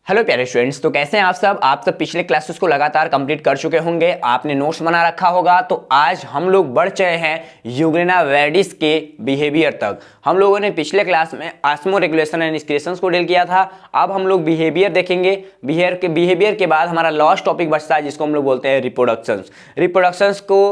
Hello प्यारे students, तो कैसे हैं आप सब पिछले क्लासेस को लगातार कंप्लीट कर चुके होंगे, आपने नोट्स बना रखा होगा। तो आज हम लोग बढ़ चले हैं यूग्लिना वैलिडिस के बिहेवियर तक। हम लोगों ने पिछले क्लास में ऑस्मो रेगुलेशन एंड एक्सक्रीशंस को डील किया था। अब हम लोग बिहेवियर देखेंगे। बिहेवियर के बाद हमारा लास्ट टॉपिक बचता है जिसको हम लोग बोलते हैं रिप्रोडक्शंस। रिप्रोडक्शंस को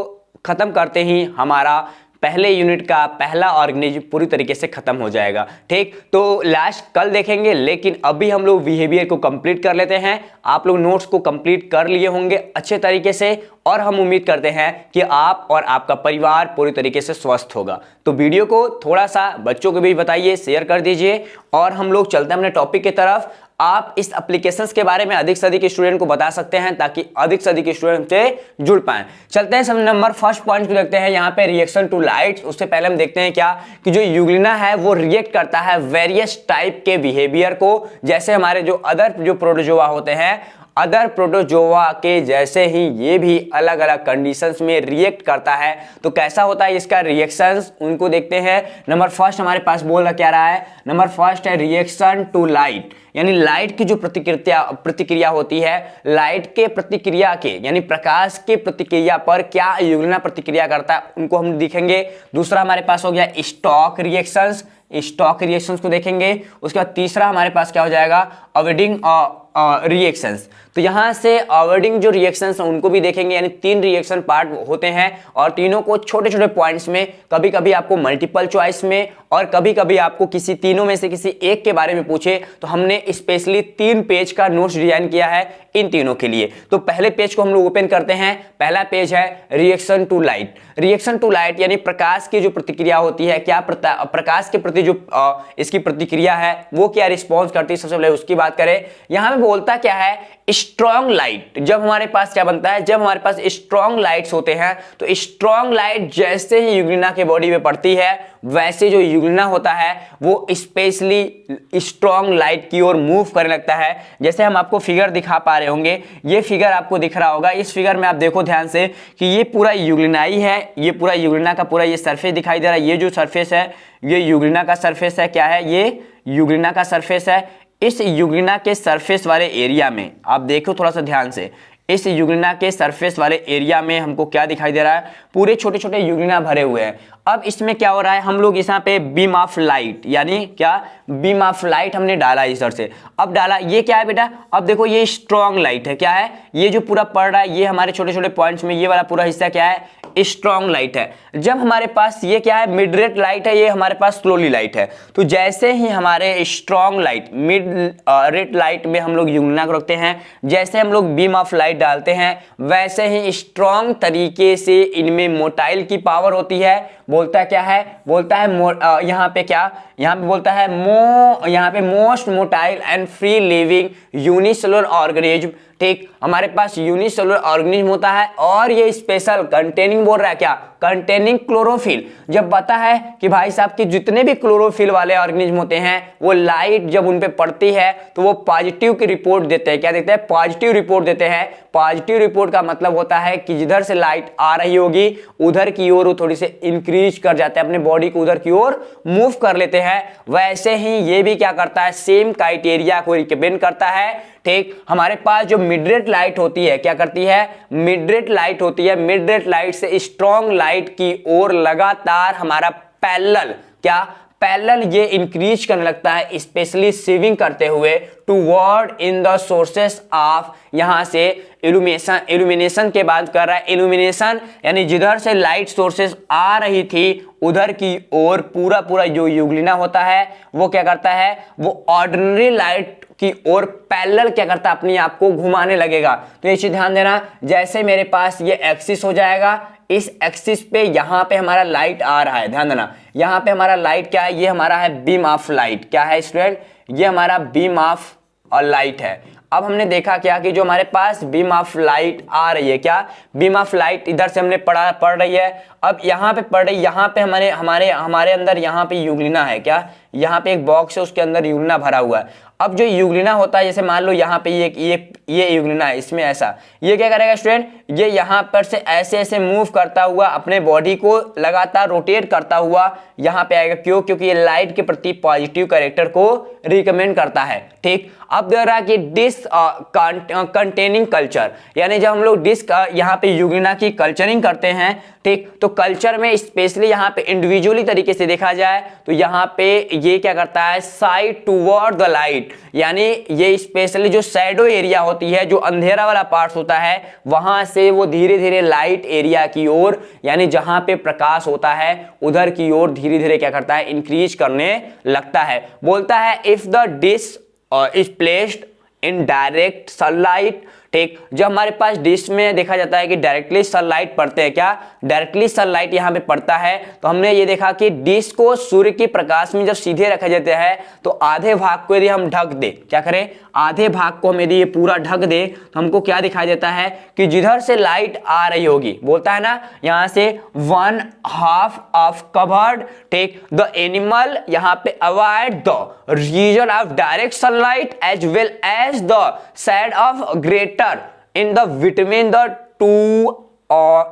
खत्म करते ही हमारा पहले यूनिट का पहला ऑर्गेनिज्म पूरी तरीके से खत्म हो जाएगा। ठीक, तो लास्ट कल देखेंगे, लेकिन अभी हम लोग बिहेवियर को कंप्लीट कर लेते हैं। आप लोग नोट्स को कंप्लीट कर लिए होंगे अच्छे तरीके से, और हम उम्मीद करते हैं कि आप और आपका परिवार पूरी तरीके से स्वस्थ होगा। तो वीडियो को थोड़ा सा बच्चों को भी बताइए, शेयर कर दीजिए, और हम लोग चलते हैं अपने टॉपिक की तरफ। आप इस एप्लीकेशंस के बारे में अधिक से अधिक स्टूडेंट को बता सकते हैं ताकि अधिक से अधिक स्टूडेंट से जुड़ पाएं। चलते हैं सब नंबर फर्स्ट पॉइंट को देखते हैं। यहाँ पे रिएक्शन टू लाइट। उससे पहले हम देखते हैं क्या कि जो यूग्लिना है वो रिएक्ट करता है वेरियस टाइप के बिहेवियर को, जैसे हमारे जो अदर जो प्रोटोजोआ होते हैं, अदर प्रोटोजोआ के जैसे ही ये भी अलग अलग कंडीशंस में रिएक्ट करता है। तो कैसा होता है इसका रिएक्शंस, उनको देखते हैं। नंबर फर्स्ट हमारे पास बोल क्या रहा है, नंबर फर्स्ट है रिएक्शन टू लाइट, यानी लाइट की जो प्रतिक्रिया होती है, लाइट के प्रतिक्रिया के यानी प्रकाश के प्रतिक्रिया पर क्या यूग्लिना प्रतिक्रिया करता है, उनको हम देखेंगे। दूसरा हमारे पास हो गया स्टॉक रिएक्शंस, स्टॉक रिएक्शंस को देखेंगे। उसके बाद तीसरा हमारे पास क्या हो जाएगा, अवॉइडिंग रिएक्शंस। तो यहां से अवॉइडिंग जो रिएक्शंस हैं उनको भी देखेंगे, यानी 3 रिएक्शन पार्ट होते हैं और तीनों को छोटे छोटे पॉइंट्स में, कभी कभी आपको मल्टीपल चॉइस में और कभी कभी आपको किसी तीनों में से किसी एक के बारे में पूछे तो हमने स्पेशली 3 पेज का नोट्स डिजाइन किया है इन तीनों के लिए। तो पहले पेज को हम लोग ओपन करते हैं। पहला पेज है reaction to light. Reaction to light यानी प्रकाश की जो प्रतिक्रिया होती है, क्या प्रकाश के प्रति जो इसकी प्रतिक्रिया है वो क्या रिस्पॉन्स करती है, सबसे पहले उसकी बात करें। यहां पे बोलता क्या है, स्ट्रॉन्ग लाइट। जब हमारे पास क्या बनता है, जब हमारे पास स्ट्रॉन्ग लाइट्स होते हैं तो स्ट्रॉन्ग लाइट जैसे ही यूग्लिना के बॉडी में पड़ती है वैसे जो यूग्लिना होता है वो स्पेशली स्ट्रॉन्ग लाइट की ओर मूव करने लगता है। जैसे हम आपको फिगर दिखा पा रहे होंगे, ये फिगर आपको दिख रहा होगा। इस फिगर में आप देखो ध्यान से कि ये पूरा यूग्लिना ही है, ये पूरा यूग्लिना का पूरा ये सरफेस दिखाई दे रहा है। ये जो सरफेस है ये यूग्लिना का सरफेस है। क्या है, ये यूग्लिना का सरफेस है। इस यूग्लिना के सरफेस वाले एरिया में आप देखो थोड़ा सा ध्यान से, इस यूग्लिना के सरफेस वाले एरिया में हमको क्या दिखाई दे रहा है, पूरे छोटे छोटे यूग्लिना भरे हुए हैं। अब इसमें क्या हो रहा है, हम लोग यहाँ पे बीम ऑफ लाइट यानी क्या, बीम ऑफ लाइट हमने डाला इधर से। अब डाला, ये क्या है बेटा, अब देखो ये स्ट्रॉन्ग लाइट है। क्या है, ये जो पूरा पड़ रहा है ये हमारे छोटे छोटे पॉइंट्स में ये वाला पूरा हिस्सा क्या है, स्ट्रॉन्ग लाइट है। जब हमारे पास ये क्या है, मिड रेट लाइट है, ये हमारे पास स्लोली लाइट है। तो जैसे ही हमारे strong light mid rate light में हम लोग यूग्लिना को रखते हैं, जैसे हम लोग बीम ऑफ लाइट डालते हैं वैसे ही स्ट्रॉन्ग तरीके से इनमें मोटाइल की पावर होती है। बोलता क्या है, बोलता है यहाँ पे क्या, यहाँ पे बोलता है यहाँ पे most motile and free living unicellular organism. ठीक, हमारे पास यूनिसेलुलर ऑर्गेनिज्म होता है और ये स्पेशल कंटेनिंग बोल रहा है क्या, कंटेनिंग क्लोरोफिल। जब पता है कि भाई साहब की जितने भी क्लोरोफिल वाले ऑर्गेनिज्म होते हैं वो लाइट जब उन पे पड़ती है तो वो पॉजिटिव की रिपोर्ट देते हैं। क्या देते हैं, पॉजिटिव रिपोर्ट देते हैं। पॉजिटिव रिपोर्ट का मतलब होता है कि जिधर से लाइट आ रही होगी उधर की ओर वो थोड़ी से इंक्रीज कर जाते हैं, अपने बॉडी को उधर की ओर मूव कर लेते हैं। वैसे ही ये भी क्या करता है, सेम क्राइटेरिया को रिकमेंड करता है। ठीक, हमारे पास जो मिडरेट लाइट होती है क्या करती है, मिडरेट लाइट होती है। मिडरेट लाइट से स्ट्रॉन्ग लाइट की ओर लगातार हमारा पैरेलल क्या, पैरेलल ये इंक्रीज करने लगता है, स्पेशली सीविंग करते हुए toward in the sources of, यहां से इल्यूमिनेशन के बाद कर रहा है। इल्यूमिनेशन यानी जिधर से लाइट सोर्सेस आ रही थी उधर की ओर पूरा जो यूग्लिना होता है वो क्या करता है, वो ऑर्डिनरी लाइट की ओर पैरेलल क्या करता है, अपने आप को घुमाने लगेगा। तो ये चीज ध्यान देना, जैसे मेरे पास ये एक्सिस हो जाएगा, इस एक्सिस पे यहां पे हमारा लाइट आ रहा है, ध्यान देना, यहां पे हमारा लाइट क्या है, ये हमारा है बीम ऑफ लाइट। क्या है स्टूडेंट, ये हमारा बीम ऑफ लाइट है। अब हमने देखा क्या कि जो हमारे पास बीम ऑफ लाइट आ रही है, क्या बीम ऑफ लाइट इधर से हमने पढ़ रही है, अब यहाँ पे पढ़ रही, यहाँ पे हमारे अंदर यहाँ पे यूग्लिना है। क्या, यहाँ पे एक बॉक्स है, उसके अंदर यूग्लिना भरा हुआ है। अब जो यूग्लिना होता है, जैसे मान लो यहाँ पे ये यूग्लिना है, इसमें ऐसा, ये क्या करेगा स्टूडेंट, ये यहाँ पर से ऐसे ऐसे मूव करता हुआ अपने बॉडी को लगातार रोटेट करता हुआ यहाँ पे आएगा। क्यों? क्योंकि ये लाइट के प्रति पॉजिटिव कैरेक्टर को रिकमेंड करता है। ठीक, अब दे रहा कि डिस्क कंटेनिंग कल्चर, यानी जब हम लोग डिस्क यहाँ पे यूग्लिना की कल्चरिंग करते हैं, ठीक, तो कल्चर में स्पेशली यहाँ पे इंडिविजुअली तरीके से देखा जाए तो यहाँ पे ये क्या करता है, साइड टुवर्ड द लाइट, यानी ये स्पेशली जो शैडो एरिया होती है, जो अंधेरा वाला पार्ट होता है, वहां से वो धीरे धीरे लाइट एरिया की ओर, यानी जहां पे प्रकाश होता है उधर की ओर धीरे धीरे क्या करता है, इंक्रीज करने लगता है। बोलता है if the disc is placed in direct sunlight, ठीक, जब हमारे पास डिश में देखा जाता है कि डायरेक्टली सनलाइट पड़ते हैं, क्या डायरेक्टली सनलाइट यहाँ पे पड़ता है, तो हमने ये देखा कि डिश को सूर्य के प्रकाश में जब सीधे रखा जाता है तो आधे भाग को यदि हम ढक दे, क्या करें, आधे भाग को हम यदि ये पूरा ढक दे तो हमको क्या दिखाई देता है कि जिधर से लाइट आ रही होगी, बोलता है ना यहाँ से 1/2 ऑफ कवर्ड, ठीक, द एनिमल यहाँ पे avoid the region of direct sunlight as well as the shade of greater in the between the two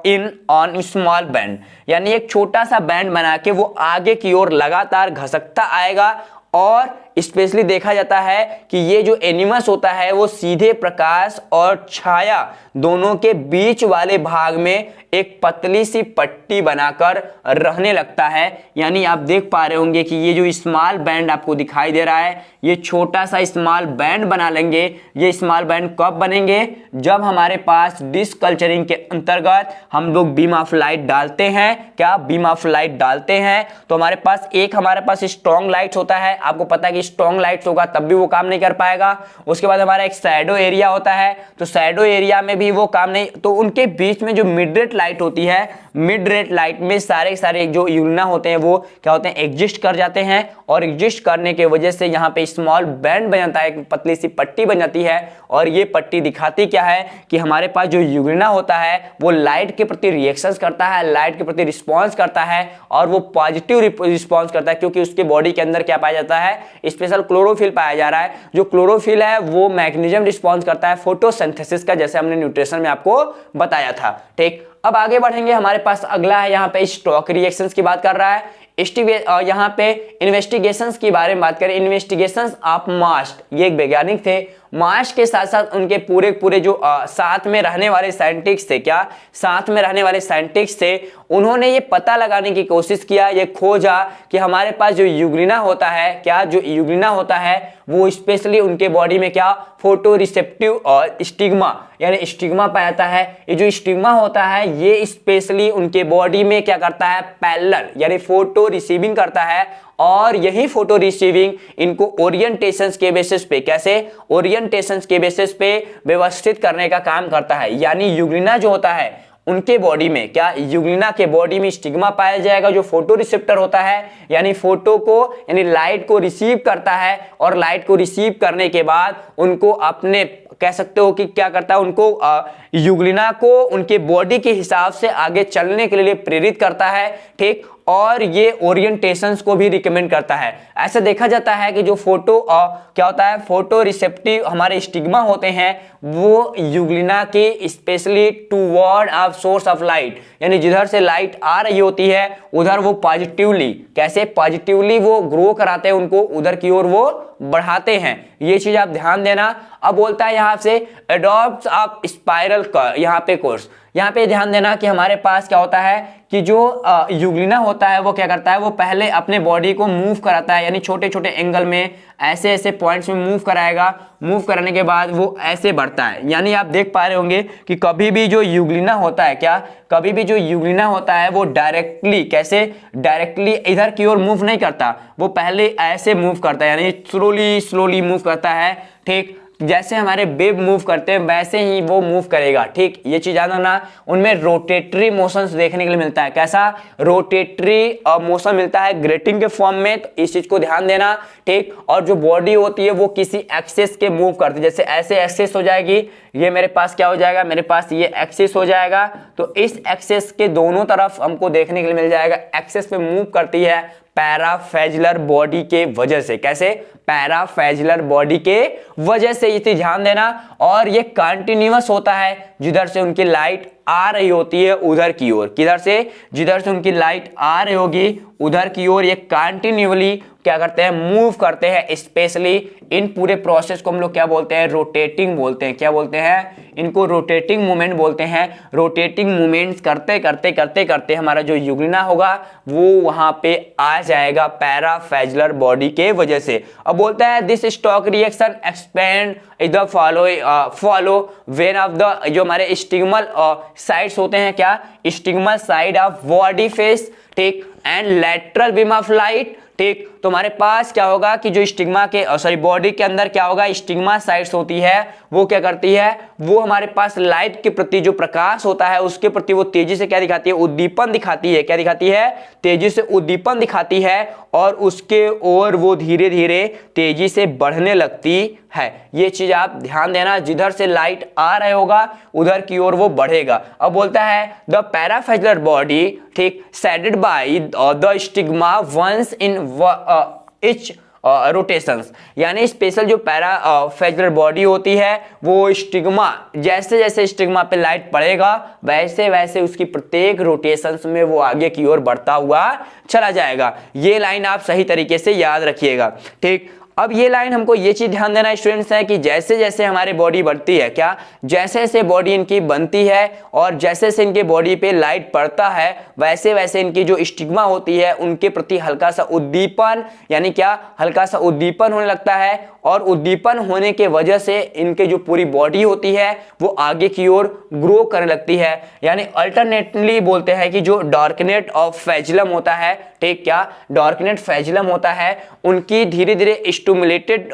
in on small band, यानी एक छोटा सा बैंड बना के वो आगे की ओर लगातार घसकता आएगा। और स्पेशली देखा जाता है कि ये जो एनिमस होता है वो सीधे प्रकाश और छाया दोनों के बीच वाले भाग में एक पतली सी पट्टी बनाकर रहने लगता है। यानी आप देख पा रहे होंगे कि ये जो स्मॉल बैंड आपको दिखाई दे रहा है, ये छोटा सा स्मॉल बैंड बना लेंगे। ये स्मॉल बैंड कब बनेंगे, जब हमारे पास डिस्क कल्चरिंग के अंतर्गत हम लोग बीम ऑफ लाइट डालते हैं, क्या बीम ऑफ लाइट डालते हैं, तो हमारे पास एक हमारे पास स्ट्रॉन्ग लाइट होता है, आपको पता है कि स्ट्रॉन्ग लाइट्स होगा तब भी वो काम नहीं कर पाएगा। उसके बाद हमारा एक शैडो एरिया होता है, तो शैडो एरिया में भी वो काम नहीं, तो उनके बीच में जो मिड रेट लाइट होती है, मिड रेट लाइट में सारे जो यूग्लिना होते हैं वो क्या होते हैं, एग्जिस्ट कर जाते हैं। और एग्जिस्ट करने के वजह से यहाँ पे स्मॉल बैंड बन जाता है, एक पतली सी पट्टी बन जाती है। और ये पट्टी दिखाती क्या है कि हमारे पास जो यूग्लिना होता है वो लाइट के प्रति रिएक्शंस करता है, लाइट के प्रति रिस्पॉन्स करता है, और वो पॉजिटिव रिस्पॉन्स करता है, क्योंकि उसके बॉडी के अंदर क्या पाया जाता है, स्पेशल क्लोरोफिल पाया जा रहा है। जो क्लोरोफिल है वो मैग्नीशियम रिस्पॉन्स करता है फोटोसिंथेसिस का, जैसे हमने न्यूट्रिशन में आपको बताया था। ठीक, अब आगे बढ़ेंगे, हमारे पास अगला है यहाँ पे स्टॉक रिएक्शंस की बात कर रहा है। यहाँ पे इन्वेस्टिगेशंस की बारे में बात करें, इन्वेस्टिगेशंस ऑफ मास्ट, ये एक वैज्ञानिक थे, मास्ट के साथ साथ उनके पूरे जो साथ में रहने वाले साइंटिस्ट थे, क्या साथ में रहने वाले साइंटिस्ट थे, उन्होंने ये पता लगाने की कोशिश किया, ये खोजा कि हमारे पास जो यूग्लिना होता है, क्या जो यूग्लिना होता है वो स्पेशली उनके बॉडी में क्या फोटो रिसेप्टिव और स्टिग्मा, यानी स्टिग्मा पाया जाता है। ये जो स्टिग्मा होता है ये स्पेशली उनके बॉडी में क्या करता है, पैरेलल यानी फोटो रिसीविंग करता है। और यही फोटो रिसीविंग इनको ओरिएंटेशंस के बेसिस पे, कैसे ओरिएंटेशंस के बेसिस पे व्यवस्थित करने का काम करता है। यानी यूग्लिना जो होता है उनके बॉडी में, क्या यूग्लिना के बॉडी में स्टिग्मा पाया जाएगा जो फोटो रिसेप्टर होता है, यानी फोटो को यानी लाइट को रिसीव करता है। और लाइट को रिसीव करने के बाद उनको अपने कह सकते हो कि क्या करता है, उनको यूग्लिना को उनके बॉडी के हिसाब से आगे चलने के लिए प्रेरित करता है। ठीक, और ये ओरिएंटेशंस को भी रिकमेंड करता है। ऐसा देखा जाता है कि जो फोटो क्या होता है, फोटो रिसेप्टिव हमारे स्टिग्मा होते हैं वो यूग्लिना के specially toward of source of light, यानी जिधर से लाइट आ रही होती है उधर वो पॉजिटिवली, कैसे पॉजिटिवली वो ग्रो कराते हैं, उनको उधर की ओर वो बढ़ाते हैं। ये चीज आप ध्यान देना। अब बोलता है यहाँ से एडॉप्ट ऑफ स्पाइरल यहाँ पे कोर्स, यहाँ पे ध्यान देना कि हमारे पास क्या होता है कि जो यूग्लिना होता है वो क्या करता है, वो पहले अपने बॉडी को मूव कराता है, यानी छोटे छोटे एंगल में ऐसे ऐसे पॉइंट्स में मूव कराएगा। मूव करने के बाद वो ऐसे बढ़ता है। यानी आप देख पा रहे होंगे कि कभी भी जो यूग्लिना होता है, क्या कभी भी जो यूग्लिना होता है वो डायरेक्टली, कैसे डायरेक्टली इधर की ओर मूव नहीं करता, वो पहले ऐसे मूव करता है, यानी स्लोली मूव करता है। ठीक, जैसे हमारे वेव मूव करते हैं वैसे ही वो मूव करेगा। ठीक, ये चीज याद रखना। उनमें रोटेटरी मोशंस देखने के लिए मिलता है, कैसा रोटेटरी मोशन मिलता है ग्रेटिंग के फॉर्म में, तो इस चीज को ध्यान देना। ठीक, और जो बॉडी होती है वो किसी एक्सेस के मूव करती है, जैसे ऐसे एक्सेस हो जाएगी, ये मेरे पास क्या हो जाएगा, मेरे पास ये एक्सेस हो जाएगा, तो इस एक्सेस के दोनों तरफ हमको देखने के लिए मिल जाएगा, एक्सेस पे मूव करती है पैराफेजुलर बॉडी के वजह से। कैसे? पैराफेजुलर बॉडी के वजह से, इसे ध्यान देना। और ये कंटिन्यूअस होता है, जिधर से उनकी लाइट आ रही होती है उधर की ओर। किधर से? जिधर से उनकी लाइट आ रही होगी उधर की ओर ये कंटिन्यूअली क्या करते हैं? मूव करते हैं। स्पेशली इन पूरे प्रोसेस को हम लोग क्या बोलते हैं? रोटेटिंग बोलते हैं। क्या बोलते हैं? इनको रोटेटिंग मूवमेंट बोलते हैं। रोटेटिंग मूवमेंट्स करते करते करते करते हमारा जो युग्मना होगा वो वहां पे आ जाएगा पैराफेजुलर बॉडी के वजह से। अब बोलता है this stock reaction expand the follow when of the, जो हमारे स्टिग्मल साइड्स होते हैं, क्या? स्टिग्मल साइड ऑफ बॉडी फेस, ठीक, and lateral beam of light, ठीक। तो हमारे पास क्या होगा कि जो स्टिग्मा के बॉडी के अंदर क्या होगा? स्टिग्मा साइट्स होती है, वो क्या करती है? वो हमारे पास लाइट के प्रति जो प्रकाश होता है उसके प्रति वो तेजी से क्या दिखाती है? उद्दीपन दिखाती है। क्या दिखाती है? तेजी से उद्दीपन दिखाती है और उसके ओर वो धीरे धीरे तेजी से बढ़ने लगती है। ये चीज आप ध्यान देना, जिधर से लाइट आ रहा होगा उधर की ओर वो बढ़ेगा। अब बोलता है द पैराफेजुलर बॉडी, ठीक, shaded by the stigma once in each rotations, यानी स्पेशल जो पैराफेजुलर बॉडी होती है वो स्टिग्मा, जैसे जैसे स्टिग्मा पे लाइट पड़ेगा वैसे वैसे उसकी प्रत्येक रोटेशंस में वो आगे की ओर बढ़ता हुआ चला जाएगा। ये लाइन आप सही तरीके से याद रखिएगा, ठीक। अब ये लाइन हमको ये चीज ध्यान देना स्टूडेंट्स है कि जैसे जैसे हमारी बॉडी बढ़ती है, क्या? जैसे जैसे बॉडी इनकी बनती है और जैसे जैसे इनके बॉडी पे लाइट पड़ता है वैसे वैसे इनकी जो स्टिग्मा होती है उनके प्रति हल्का सा उद्दीपन, यानी क्या? हल्का सा उद्दीपन होने लगता है और उद्दीपन होने के वजह से इनके जो पूरी बॉडी होती है वो आगे की ओर ग्रो करने लगती है। यानी अल्टरनेटली बोलते हैं कि जो डॉर्कनेट ऑफ फेजुलम होता है, ठीक, क्या? डॉर्कनेट फेजुलम होता है, उनकी धीरे धीरे स्टिमुलेटेड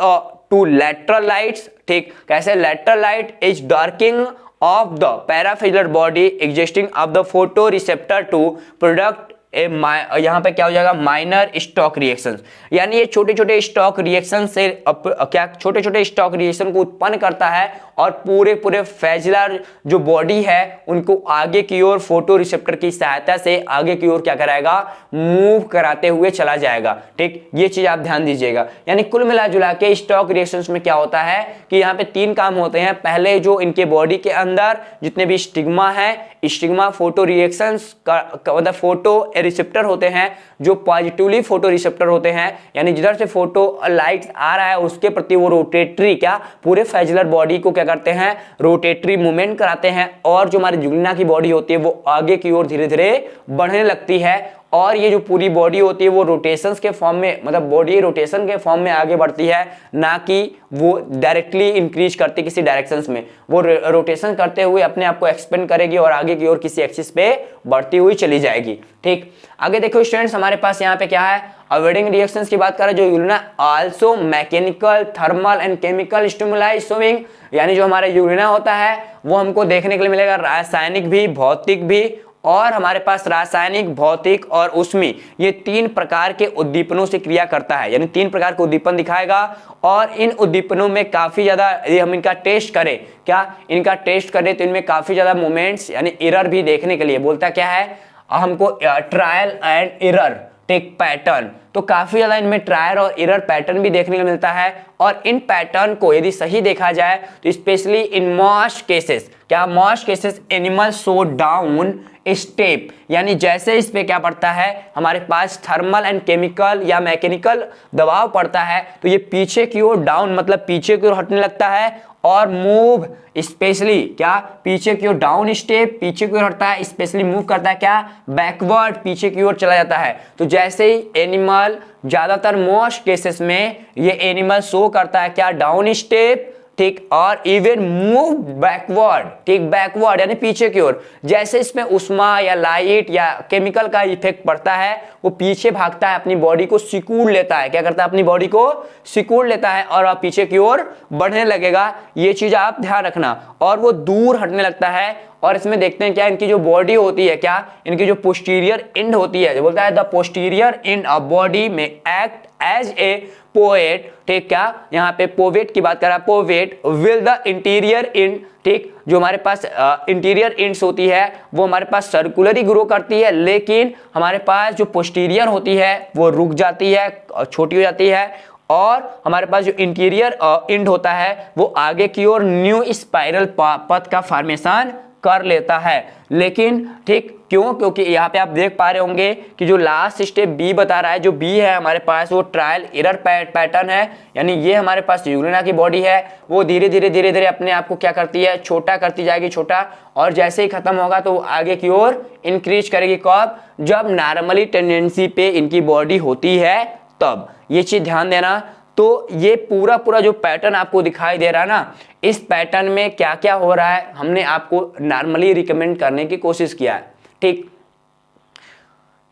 टू लेटरल लाइट्स, ठीक। कैसे? Lateral light is darking of the पैराफेजुलर body existing of the photo receptor to product यहाँ पे क्या हो जाएगा? माइनर स्टॉक रिएक्शंस, यानी ये छोटे छोटे स्टॉक रिएक्शन से क्या छोटे छोटे स्टॉक रिएक्शन को उत्पन्न करता है और पूरे पूरे फेजुलर जो बॉडी है उनको आगे की ओर फोटो रिसेप्टर की सहायता से आगे की ओर क्या कराएगा? मूव कराते हुए चला जाएगा, ठीक। ये चीज आप ध्यान दीजिएगा। यानी कुल मिला जुला के स्टॉक रिएक्शंस में क्या होता है कि यहाँ पे तीन काम होते हैं। पहले जो इनके बॉडी के अंदर जितने भी स्टिग्मा है, स्टिग्मा फोटो रिएक्शंस का मतलब फोटो रिसेप्टर होते हैं जो पॉजिटिवली फोटो रिसेप्टर होते हैं, यानी जिधर से फोटो लाइट आ रहा है उसके प्रति वो रोटेटरी, क्या? पूरे फेजुलर बॉडी को क्या करते हैं? रोटेटरी मूवमेंट कराते हैं और जो हमारी जुगलना की बॉडी होती है वो आगे की ओर धीरे धीरे बढ़ने लगती है और ये जो पूरी बॉडी होती है वो रोटेशंस के फॉर्म में, मतलब बॉडी रोटेशन के फॉर्म में आगे बढ़ती है, ना कि वो डायरेक्टली इंक्रीज करती किसी डायरेक्शंस में। वो रोटेशन करते हुए अपने आप को एक्सपेंड करेगी और आगे की ओर किसी एक्सिस पे बढ़ती हुई चली जाएगी, ठीक। आगे देखो स्टूडेंट्स, हमारे पास यहाँ पे क्या है? अवॉइडिंग रिएक्शंस की बात कर रहे हैं। जो यूरिना also mechanical, thermal and chemical stimuli showing, यानी जो हमारा यूरिना होता है वो हमको देखने के लिए मिलेगा रासायनिक भी, भौतिक भी, और हमारे पास रासायनिक, भौतिक और ऊष्मी, ये तीन प्रकार के उद्दीपनों से क्रिया करता है, यानी तीन प्रकार के उद्दीपन दिखाएगा। और इन उद्दीपनों में काफी ज्यादा, यदि हम इनका टेस्ट करें, क्या? इनका टेस्ट करें तो इनमें काफी ज्यादा मोमेंट्स यानी एरर भी देखने के लिए बोलता क्या है हमको? Trial and error, take pattern. तो काफी ज्यादा इनमें ट्रायल और एरर पैटर्न भी देखने को मिलता है और इन पैटर्न को यदि सही देखा जाए तो स्पेशली इन मोस्ट केसेस, क्या? Most cases animal show down step, यानी जैसे इस पे क्या पड़ता है हमारे पास थर्मल एंड केमिकल या मैकेनिकल दबाव पड़ता है तो ये पीछे की ओर डाउन, मतलब पीछे की ओर हटने लगता है और मूव स्पेशली, क्या? पीछे की ओर डाउन स्टेप, पीछे की ओर हटता है, स्पेशली मूव करता है क्या? बैकवर्ड, पीछे की ओर चला जाता है। तो जैसे ही एनिमल, ज्यादातर मोस्ट केसेस में ये एनिमल शो करता है क्या? डाउन स्टेप, ठीक, और इवन मूव बैकवर्ड, ठीक, बैकवर्ड यानी पीछे की ओर। जैसे इसमें उष्मा या लाइट या केमिकल का इफेक्ट पड़ता है वो पीछे भागता है, अपनी बॉडी को सिकुड़ लेता है। क्या करता है? अपनी बॉडी को सिकुड़ लेता है और आप पीछे की ओर बढ़ने लगेगा। ये चीज आप ध्यान रखना। और वो दूर हटने लगता है और इसमें देखते हैं क्या इनकी जो बॉडी होती है, क्या इनकी जो पोस्टीरियर एंड होती है, जो बोलता है the posterior and a body में एक्ट एज ए पोएट, ठीक, क्या यहाँ पे पोवेट की बात कर रहा है, पोवेट विल द इंटीरियर एंड, ठीक, जो हमारे पास इंटीरियर एंड्स होती है वो हमारे पास सर्कुलरी ग्रो करती है, लेकिन हमारे पास जो पोस्टीरियर होती है वो रुक जाती है, छोटी हो जाती है, और हमारे पास जो इंटीरियर एंड होता है वो आगे की ओर न्यू स्पाइरल पथ का फॉर्मेशन कर लेता है। लेकिन ठीक क्यों, क्योंकि यहाँ पे आप देख पा रहे होंगे कि जो लास्ट स्टेप बी बता रहा है, जो बी है हमारे पास वो ट्रायल एरर पैटर्न है, यानी ये हमारे पास यूग्लिना की बॉडी है, वो धीरे धीरे अपने आप को क्या करती है, छोटा करती जाएगी, छोटा, और जैसे ही खत्म होगा तो आगे की ओर इंक्रीज करेगी। कब? जब नॉर्मली टेंडेंसी पे इनकी बॉडी होती है तब। ये चीज ध्यान देना। तो ये पूरा जो पैटर्न आपको दिखाई दे रहा है ना, इस पैटर्न में क्या क्या हो रहा है हमने आपको नॉर्मली रिकमेंड करने की कोशिश किया है, ठीक।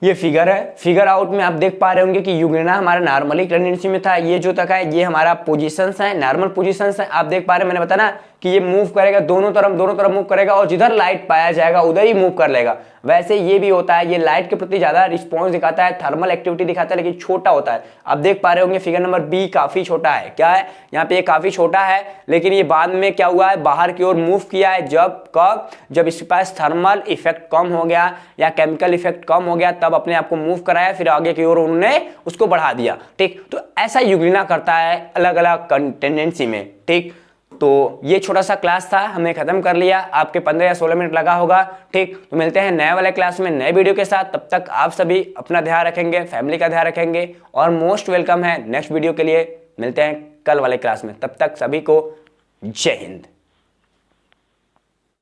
ये फिगर है, फिगर आउट में आप देख पा रहे होंगे कि यूग्लिना हमारा नॉर्मली टेंडेंसी में था, ये जो तक है ये हमारा पोजीशंस है, नॉर्मल पोजीशंस है। आप देख पा रहे हैं, मैंने बताया ना कि ये मूव करेगा दोनों तरफ मूव करेगा, और जिधर लाइट पाया जाएगा उधर ही मूव कर लेगा। वैसे ये भी होता है, ये लाइट के प्रति ज्यादा रिस्पॉन्स दिखाता है, थर्मल एक्टिविटी दिखाता है, लेकिन छोटा होता है। आप देख पा रहे होंगे फिगर नंबर बी काफी छोटा है, क्या है यहाँ पे, ये काफी छोटा है, लेकिन ये बाद में क्या हुआ है, बाहर की ओर मूव किया है। जब कब? जब इसके पास थर्मल इफेक्ट कम हो गया या केमिकल इफेक्ट कम हो गया, तब अपने आप को मूव कराया, फिर आगे की ओर उन्होंने उसको बढ़ा दिया, ठीक। तो ऐसा यूग्लिना करता है अलग अलग टेंडेंसी में, ठीक। तो ये छोटा सा क्लास था, हमने खत्म कर लिया, आपके 15 या 16 मिनट लगा होगा, ठीक। तो मिलते हैं नए वाले क्लास में नए वीडियो के साथ, तब तक आप सभी अपना ध्यान रखेंगे, फैमिली का ध्यान रखेंगे, और मोस्ट वेलकम है नेक्स्ट वीडियो के लिए। मिलते हैं कल वाले क्लास में, तब तक सभी को जय हिंद।